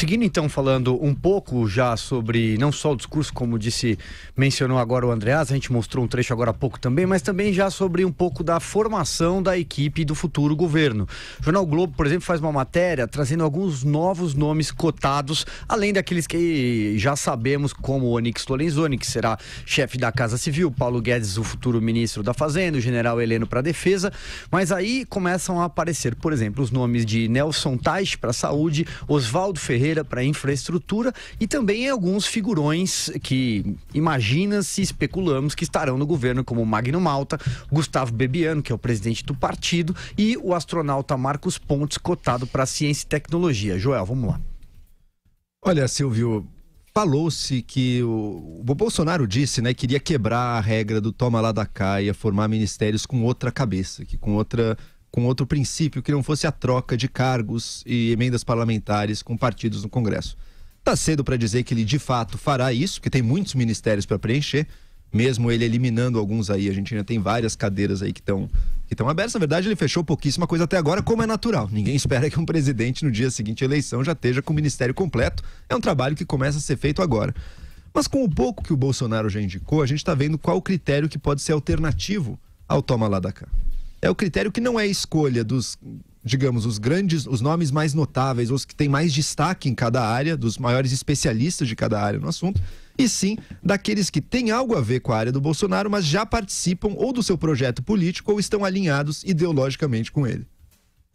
Seguindo então, falando um pouco já sobre não só o discurso, como mencionou agora o Andreas, a gente mostrou um trecho agora há pouco também, mas também já sobre um pouco da formação da equipe do futuro governo. O Jornal Globo, por exemplo, faz uma matéria trazendo alguns novos nomes cotados, além daqueles que já sabemos, como o Onyx Lorenzoni, que será chefe da Casa Civil, Paulo Guedes, o futuro ministro da Fazenda, o general Heleno para a Defesa, mas aí começam a aparecer, por exemplo, os nomes de Nelson Teich para a Saúde, Oswaldo Ferreira para infraestrutura e também alguns figurões que imagina-se, especulamos que estarão no governo, como Magno Malta, Gustavo Bebiano, que é o presidente do partido, e o astronauta Marcos Pontes, cotado para ciência e tecnologia. Joel, vamos lá. Olha, Silvio, falou-se que o Bolsonaro disse, né, que queria quebrar a regra do toma lá da cá, ia formar ministérios com outra cabeça, com outro princípio, que não fosse a troca de cargos e emendas parlamentares com partidos no Congresso. Tá cedo para dizer que ele de fato fará isso, porque tem muitos ministérios para preencher, mesmo ele eliminando alguns aí, a gente ainda tem várias cadeiras aí que estão abertas. Na verdade, ele fechou pouquíssima coisa até agora, como é natural. Ninguém espera que um presidente no dia seguinte à eleição já esteja com o ministério completo. É um trabalho que começa a ser feito agora. Mas com o pouco que o Bolsonaro já indicou, a gente está vendo qual o critério que pode ser alternativo ao toma lá da cá. É o critério que não é a escolha dos, digamos, os nomes mais notáveis, os que têm mais destaque em cada área, dos maiores especialistas de cada área no assunto, e sim daqueles que têm algo a ver com a área do Bolsonaro, mas já participam ou do seu projeto político ou estão alinhados ideologicamente com ele.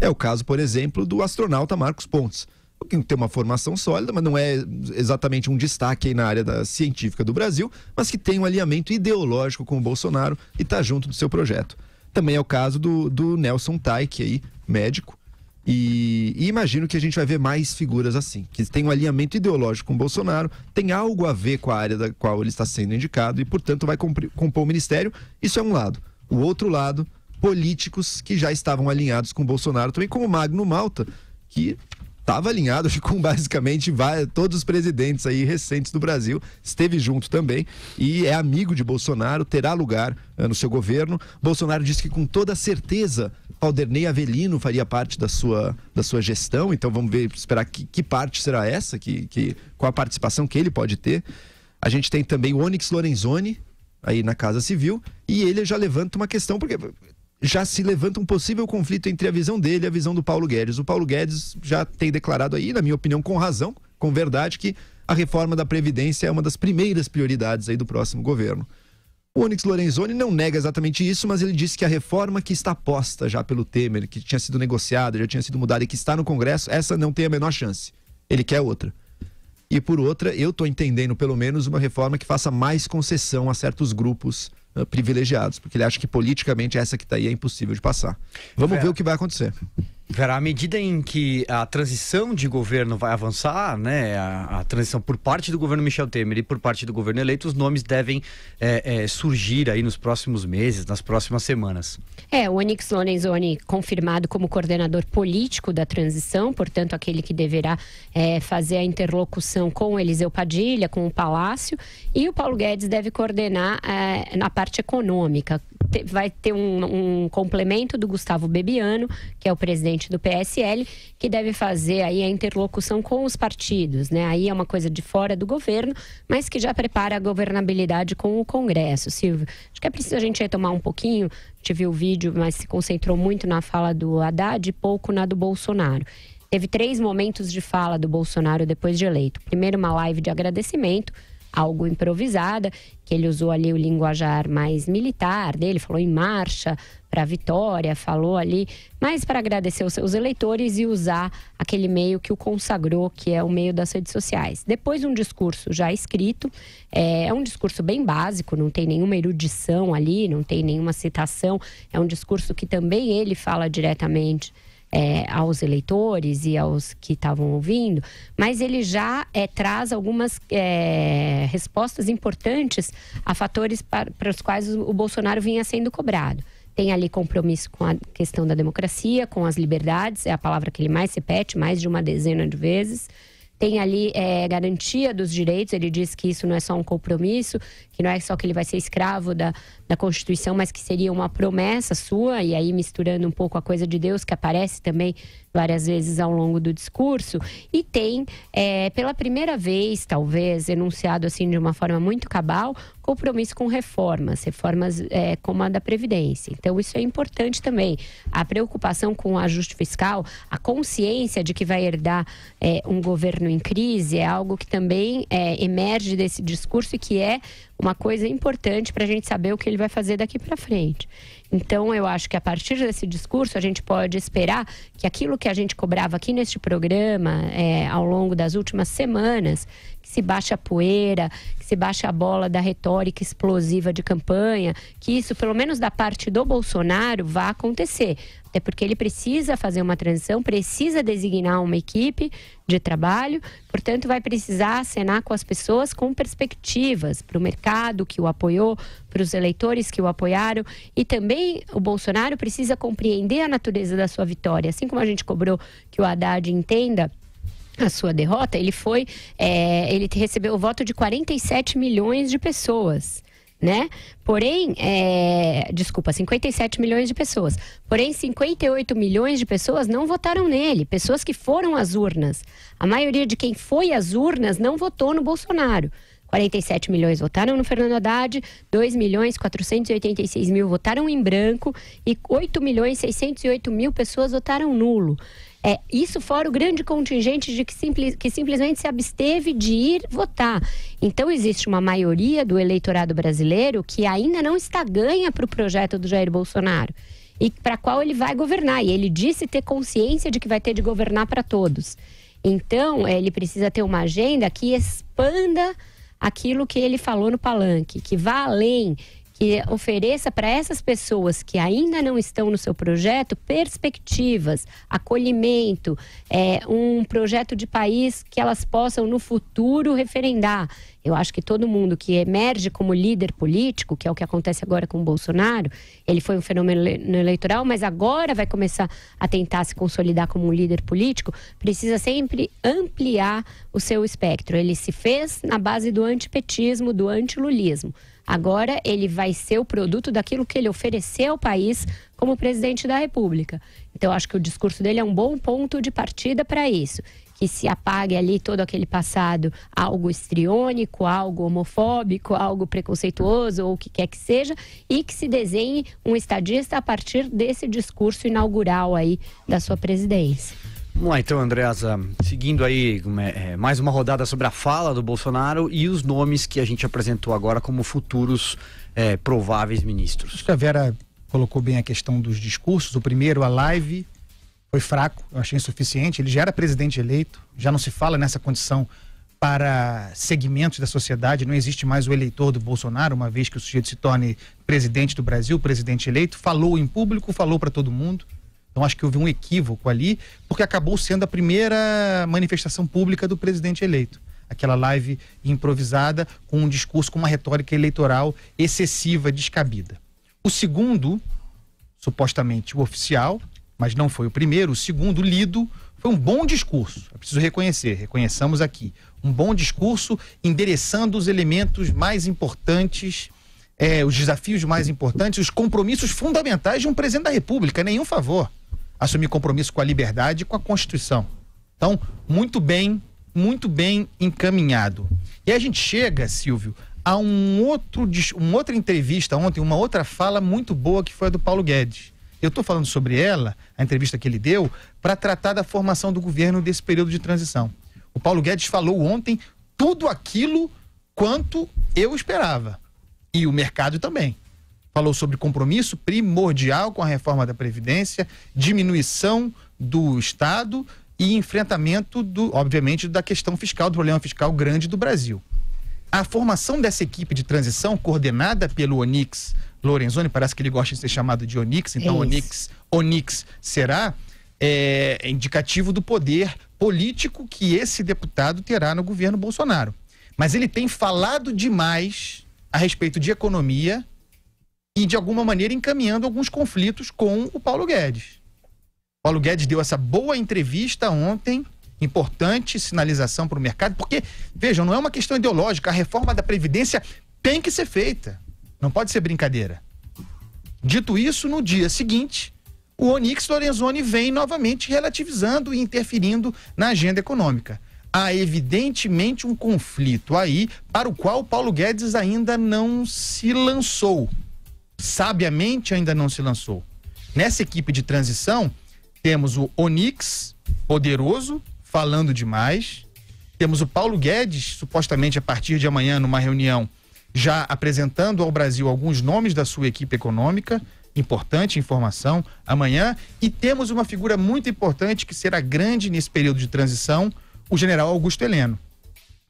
É o caso, por exemplo, do astronauta Marcos Pontes, que tem uma formação sólida, mas não é exatamente um destaque aí na área científica do Brasil, mas que tem um alinhamento ideológico com o Bolsonaro e está junto do seu projeto. Também é o caso do Nelson Teich, aí, médico, e imagino que a gente vai ver mais figuras assim, que tem um alinhamento ideológico com o Bolsonaro, tem algo a ver com a área da qual ele está sendo indicado e, portanto, vai compor o ministério. Isso é um lado. O outro lado, políticos que já estavam alinhados com o Bolsonaro, também como Magno Malta, que estava alinhado com basicamente todos os presidentes aí recentes do Brasil, esteve junto também e é amigo de Bolsonaro, terá lugar no seu governo. Bolsonaro disse que com toda certeza Valdernei Avelino faria parte da sua gestão, então vamos esperar que parte será essa, qual a participação que ele pode ter. A gente tem também o Onyx Lorenzoni aí na Casa Civil e ele já levanta uma questão, porque já se levanta um possível conflito entre a visão dele e a visão do Paulo Guedes. O Paulo Guedes já tem declarado aí, na minha opinião, com razão, com verdade, que a reforma da Previdência é uma das primeiras prioridades aí do próximo governo. O Onyx Lorenzoni não nega exatamente isso, mas ele disse que a reforma que está posta já pelo Temer, que tinha sido negociada, já tinha sido mudada e que está no Congresso, essa não tem a menor chance. Ele quer outra. E por outra, eu estou entendendo pelo menos uma reforma que faça mais concessão a certos grupos privilegiados, porque ele acha que politicamente essa que está aí é impossível de passar. Vamos ver o que vai acontecer. Vera, à medida em que a transição de governo vai avançar, né, a transição por parte do governo Michel Temer e por parte do governo eleito, os nomes devem surgir aí nos próximos meses, nas próximas semanas. O Onyx Lorenzoni confirmado como coordenador político da transição, portanto aquele que deverá fazer a interlocução com o Eliseu Padilha, com o Palácio, e o Paulo Guedes deve coordenar na parte econômica. Vai ter um complemento do Gustavo Bebiano, que é o presidente do PSL, que deve fazer aí a interlocução com os partidos, né? Aí é uma coisa de fora do governo, mas que já prepara a governabilidade com o Congresso. Silvio, acho que é preciso a gente retomar um pouquinho. A gente viu o vídeo, mas se concentrou muito na fala do Haddad e pouco na do Bolsonaro. Teve 3 momentos de fala do Bolsonaro depois de eleito. Primeiro, uma live de agradecimento, algo improvisada, que ele usou ali o linguajar mais militar dele, falou em marcha para a vitória, falou ali, mas para agradecer os seus eleitores e usar aquele meio que o consagrou, que é o meio das redes sociais. Depois um discurso já escrito, é um discurso bem básico, não tem nenhuma erudição ali, não tem nenhuma citação, é um discurso que também ele fala diretamente aos eleitores e aos que estavam ouvindo, mas ele já traz algumas respostas importantes a fatores para os quais o Bolsonaro vinha sendo cobrado. Tem ali compromisso com a questão da democracia, com as liberdades, é a palavra que ele mais repete, mais de uma dezena de vezes. Tem ali garantia dos direitos, ele diz que isso não é só um compromisso, que não é só que ele vai ser escravo da Constituição, mas que seria uma promessa sua, e aí misturando um pouco a coisa de Deus, que aparece também várias vezes ao longo do discurso, e tem, pela primeira vez, talvez, enunciado assim de uma forma muito cabal, compromisso com reformas como a da Previdência. Então, isso é importante também. A preocupação com o ajuste fiscal, a consciência de que vai herdar um governo em crise é algo que também emerge desse discurso e que é uma coisa importante para a gente saber o que ele vai fazer daqui para frente. Então, eu acho que a partir desse discurso, a gente pode esperar que aquilo que a gente cobrava aqui neste programa, ao longo das últimas semanas, que se baixe a poeira, que se baixe a bola da retórica explosiva de campanha, que isso, pelo menos da parte do Bolsonaro, vá acontecer. Até porque ele precisa fazer uma transição, precisa designar uma equipe de trabalho, portanto vai precisar acenar com as pessoas com perspectivas para o mercado que o apoiou, para os eleitores que o apoiaram, e também o Bolsonaro precisa compreender a natureza da sua vitória. Assim como a gente cobrou que o Haddad entenda a sua derrota, ele recebeu o voto de 47 milhões de pessoas. Né? Porém, 57 milhões de pessoas. Porém, 58 milhões de pessoas não votaram nele. Pessoas que foram às urnas. A maioria de quem foi às urnas não votou no Bolsonaro. 47 milhões votaram no Fernando Haddad, 2.486.000 votaram em branco e 8.608.000 pessoas votaram nulo. Isso fora o grande contingente de que simplesmente se absteve de ir votar. Então existe uma maioria do eleitorado brasileiro que ainda não está ganha para o projeto do Jair Bolsonaro e para qual ele vai governar. E ele disse ter consciência de que vai ter de governar para todos. Então ele precisa ter uma agenda que expanda aquilo que ele falou no palanque, que vá além, que ofereça para essas pessoas que ainda não estão no seu projeto perspectivas, acolhimento, um projeto de país que elas possam no futuro referendar. Eu acho que todo mundo que emerge como líder político, que é o que acontece agora com o Bolsonaro, ele foi um fenômeno eleitoral, mas agora vai começar a tentar se consolidar como um líder político, precisa sempre ampliar o seu espectro. Ele se fez na base do antipetismo, do antilulismo. Agora ele vai ser o produto daquilo que ele ofereceu ao país como presidente da República. Então, acho que o discurso dele é um bom ponto de partida para isso. Que se apague ali todo aquele passado, algo histriônico, algo homofóbico, algo preconceituoso ou o que quer que seja, e que se desenhe um estadista a partir desse discurso inaugural aí da sua presidência. Vamos lá então, Andreasa, seguindo aí mais uma rodada sobre a fala do Bolsonaro e os nomes que a gente apresentou agora como futuros prováveis ministros. Acho que a Vera colocou bem a questão dos discursos. O primeiro, a live, foi fraco, eu achei insuficiente. Ele já era presidente eleito, já não se fala nessa condição para segmentos da sociedade, não existe mais o eleitor do Bolsonaro, uma vez que o sujeito se torne presidente do Brasil, presidente eleito, falou em público, falou para todo mundo. Então acho que houve um equívoco ali, porque acabou sendo a primeira manifestação pública do presidente eleito. Aquela live improvisada com um discurso com uma retórica eleitoral excessiva, descabida. O segundo, supostamente o oficial, mas não foi o primeiro, o segundo lido, foi um bom discurso. É preciso reconheçamos aqui. Um bom discurso endereçando os elementos mais importantes, os desafios mais importantes, os compromissos fundamentais de um presidente da República. Nenhum favor assumir compromisso com a liberdade e com a Constituição. Então, muito bem encaminhado. E aí a gente chega, Silvio, a uma outra entrevista ontem, uma outra fala muito boa que foi a do Paulo Guedes. Eu estou falando sobre ela, a entrevista que ele deu, para tratar da formação do governo desse período de transição. O Paulo Guedes falou ontem tudo aquilo quanto eu esperava. E o mercado também. Falou sobre compromisso primordial com a reforma da Previdência, diminuição do Estado e enfrentamento, obviamente, da questão fiscal, do problema fiscal grande do Brasil. A formação dessa equipe de transição, coordenada pelo Onyx Lorenzoni, parece que ele gosta de ser chamado de Onyx, então Onyx será indicativo do poder político que esse deputado terá no governo Bolsonaro. Mas ele tem falado demais a respeito de economia e, de alguma maneira, encaminhando alguns conflitos com o Paulo Guedes. Paulo Guedes deu essa boa entrevista ontem, importante sinalização para o mercado, porque, vejam, não é uma questão ideológica, a reforma da Previdência tem que ser feita, não pode ser brincadeira. Dito isso, no dia seguinte, o Onyx Lorenzoni vem novamente relativizando e interferindo na agenda econômica. Há evidentemente um conflito aí para o qual Paulo Guedes ainda não se lançou. Sabiamente ainda não se lançou. Nessa equipe de transição, temos o Onyx, poderoso, falando demais. Temos o Paulo Guedes, supostamente a partir de amanhã, numa reunião, já apresentando ao Brasil alguns nomes da sua equipe econômica. Importante informação amanhã. E temos uma figura muito importante que será grande nesse período de transição, o general Augusto Heleno,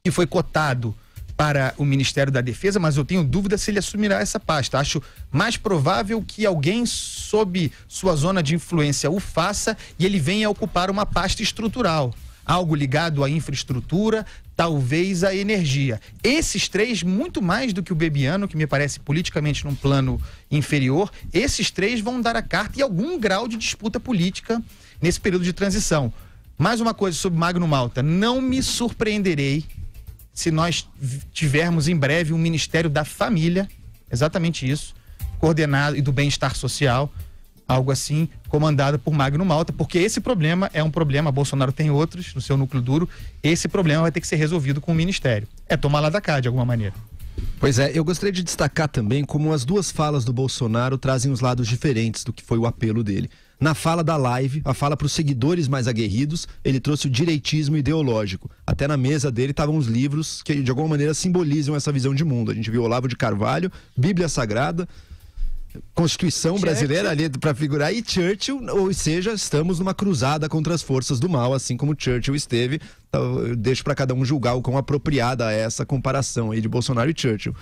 que foi cotado para o Ministério da Defesa, mas eu tenho dúvida se ele assumirá essa pasta. Acho mais provável que alguém sob sua zona de influência o faça e ele venha ocupar uma pasta estrutural, algo ligado à infraestrutura, talvez à energia. Esses três, muito mais do que o Bebiano, que me parece politicamente num plano inferior, esses três vão dar a carta e algum grau de disputa política nesse período de transição. Mais uma coisa sobre Magno Malta, não me surpreenderei se nós tivermos em breve um Ministério da Família, exatamente isso, coordenado, e do bem-estar social, algo assim, comandado por Magno Malta, porque esse problema é um problema, Bolsonaro tem outros no seu núcleo duro, esse problema vai ter que ser resolvido com o Ministério. É tomar lá da cá, de alguma maneira. Pois é, eu gostaria de destacar também como as duas falas do Bolsonaro trazem os lados diferentes do que foi o apelo dele. Na fala da live, a fala para os seguidores mais aguerridos, ele trouxe o direitismo ideológico. Até na mesa dele estavam os livros que de alguma maneira simbolizam essa visão de mundo. A gente viu Olavo de Carvalho, Bíblia Sagrada, Constituição brasileira ali para figurar, e Churchill, ou seja, estamos numa cruzada contra as forças do mal, assim como Churchill esteve. Então, eu deixo para cada um julgar o quão apropriada é essa comparação aí de Bolsonaro e Churchill.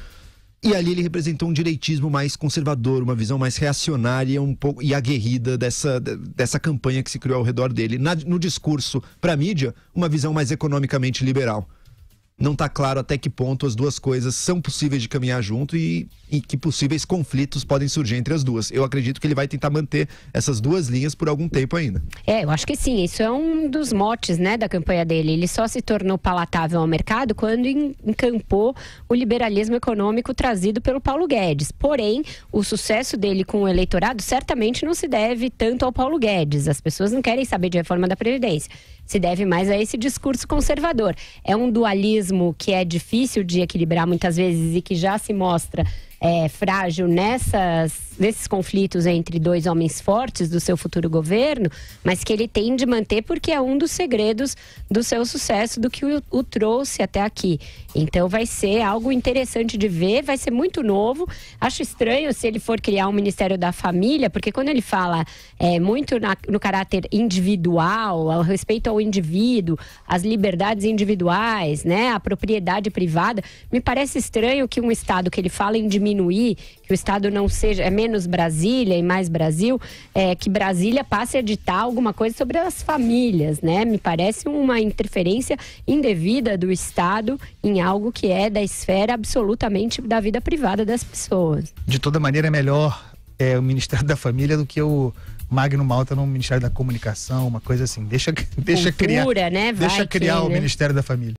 E ali ele representou um direitismo mais conservador, uma visão mais reacionária um pouco, e aguerrida dessa campanha que se criou ao redor dele. No discurso para a mídia, uma visão mais economicamente liberal. Não está claro até que ponto as duas coisas são possíveis de caminhar junto e que possíveis conflitos podem surgir entre as duas. Eu acredito que ele vai tentar manter essas duas linhas por algum tempo ainda. Eu acho que sim. Isso é um dos motes, né, da campanha dele. Ele só se tornou palatável ao mercado quando encampou o liberalismo econômico trazido pelo Paulo Guedes. Porém, o sucesso dele com o eleitorado certamente não se deve tanto ao Paulo Guedes. As pessoas não querem saber de reforma da Previdência. Se deve mais a esse discurso conservador. É um dualismo que é difícil de equilibrar muitas vezes e que já se mostra frágil nesses conflitos entre dois homens fortes do seu futuro governo, mas que ele tem de manter porque é um dos segredos do seu sucesso, do que o trouxe até aqui. Então vai ser algo interessante de ver, vai ser muito novo. Acho estranho se ele for criar um Ministério da Família, porque quando ele fala muito no caráter individual, ao respeito ao indivíduo, as liberdades individuais, né, a propriedade privada, me parece estranho que um Estado que ele fala em diminuir, que o Estado não seja, menos Brasília e mais Brasil, que Brasília passe a ditar alguma coisa sobre as famílias, né? Me parece uma interferência indevida do Estado em algo que é da esfera absolutamente da vida privada das pessoas. De toda maneira, é melhor o Ministério da Família do que o Magno Malta no Ministério da Comunicação, uma coisa assim. Deixa Cultura, criar, né? deixa criar o Ministério da Família.